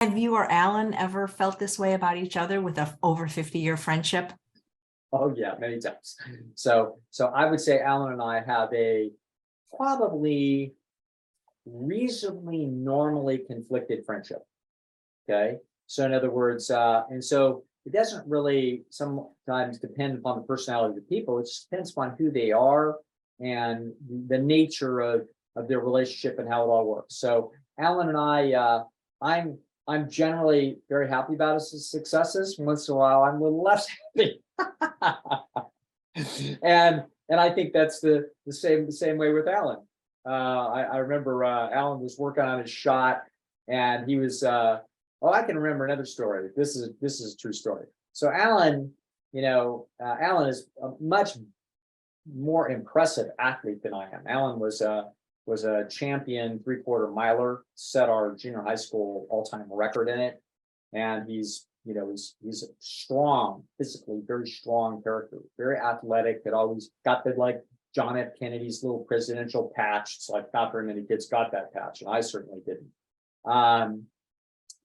Have you or Alan ever felt this way about each other with a over 50-year friendship? Oh yeah, many times. So I would say Alan and I have a probably reasonably normally conflicted friendship. Okay. So in other words, and so it doesn't really sometimes depend upon the personality of the people. It just depends upon who they are and the nature of their relationship and how it all works. So Alan and I'm generally very happy about his successes. Once in a while, I'm a little less happy. and I think that's the same way with Alan. I remember Alan was working on his shot, and he was I can remember another story. This is a true story. So Alan, Alan is a much more impressive athlete than I am. Alan was a champion 3/4 miler, set our junior high school all-time record in it, and he's a strong, physically very strong character, very athletic. That always got the like John F. Kennedy's little presidential patch. It's like not very many kids got that patch, and I certainly didn't.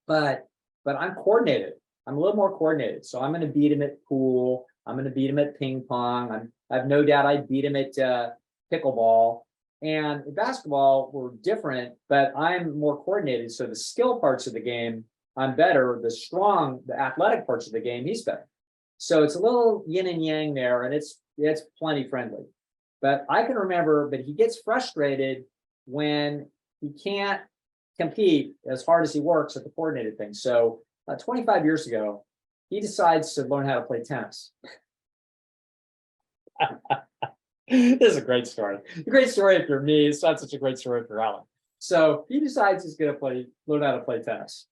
But I'm coordinated. I'm a little more coordinated. So I'm going to beat him at pool. I'm going to beat him at ping pong. I have no doubt I'd beat him at pickleball. And basketball, we're different, but I'm more coordinated. So the skill parts of the game, I'm better. The athletic parts of the game, he's better. So it's a little yin and yang there, and it's plenty friendly. But I can remember, but he gets frustrated when he can't compete as hard as he works at the coordinated thing. So 25 years ago, he decides to learn how to play tennis. This is a great story. A great story for me. It's not such a great story for Alan. So he decides he's going to learn how to play tennis.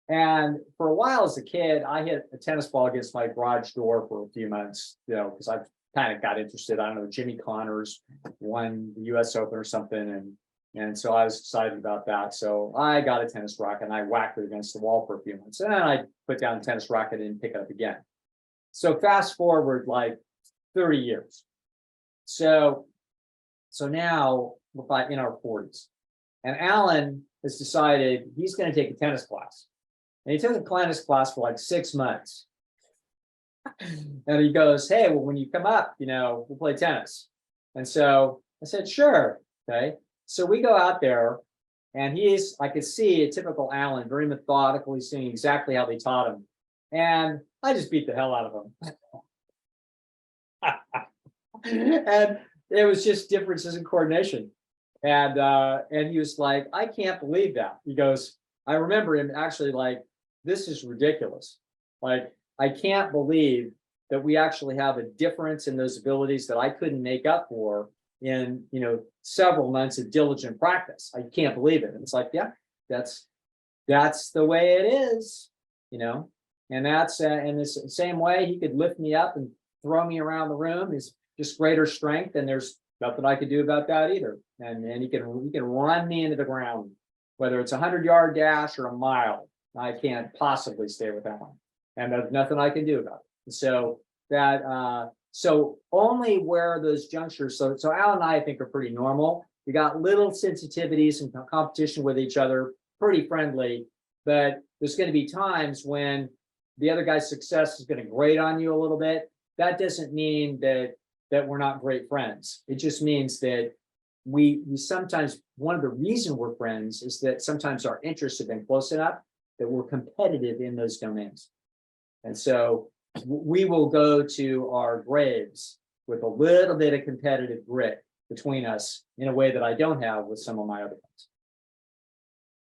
And for a while as a kid, I hit a tennis ball against my garage door for a few months, because I kind of got interested. I don't know, Jimmy Connors won the US Open or something. And so I was excited about that. So I got a tennis racket and I whacked it against the wall for a few months. And then I put down the tennis racket and pick it up again. So fast forward like 30 years. So now we're in our 40s. And Alan has decided he's going to take a tennis class. And he took a tennis class for like 6 months. And he goes, hey, well, when you come up, we'll play tennis. And so I said, sure. Okay. So we go out there, and I could see a typical Alan, very methodical. He's seeing exactly how they taught him. And I just beat the hell out of him. And it was just differences in coordination. And he was like, I can't believe that. He goes, I remember him actually like, this is ridiculous. Like, I can't believe that we actually have a difference in those abilities that I couldn't make up for in several months of diligent practice. I can't believe it. And it's like, yeah, that's the way it is, and that's in the same way he could lift me up and throw me around the room is just greater strength, and there's nothing I could do about that either. And he can run me into the ground, whether it's 100-yard dash or a mile. I can't possibly stay with that one, and there's nothing I can do about it. So so only where those junctures. So Al and I think are pretty normal. We got little sensitivities and competition with each other, pretty friendly. But there's going to be times when the other guy's success is going to grate on you a little bit. That doesn't mean that we're not great friends. It just means that we sometimes, one of the reasons we're friends is that sometimes our interests have been close enough that we're competitive in those domains. And so we will go to our graves with a little bit of competitive grit between us in a way that I don't have with some of my other friends.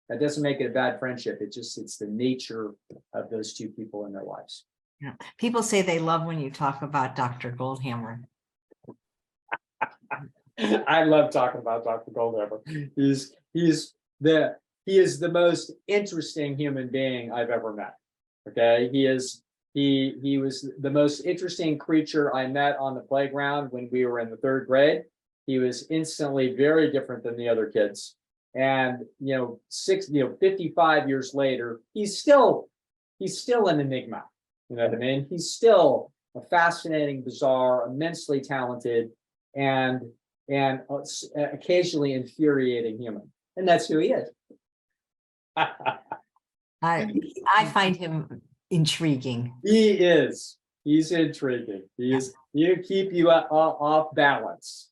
That doesn't make it a bad friendship. It's the nature of those two people in their lives. Yeah. People say they love when you talk about Dr. Goldhamer. I love talking about Dr. Goldhamer. He is the most interesting human being I've ever met. Okay, he was the most interesting creature I met on the playground when we were in the 3rd grade. He was instantly very different than the other kids. And 55 years later, he's still an enigma. You know what I mean? He's still a fascinating, bizarre, immensely talented, and occasionally infuriating human. And that's who he is. I find him intriguing. He is. He's intriguing. He is. You keep you off balance.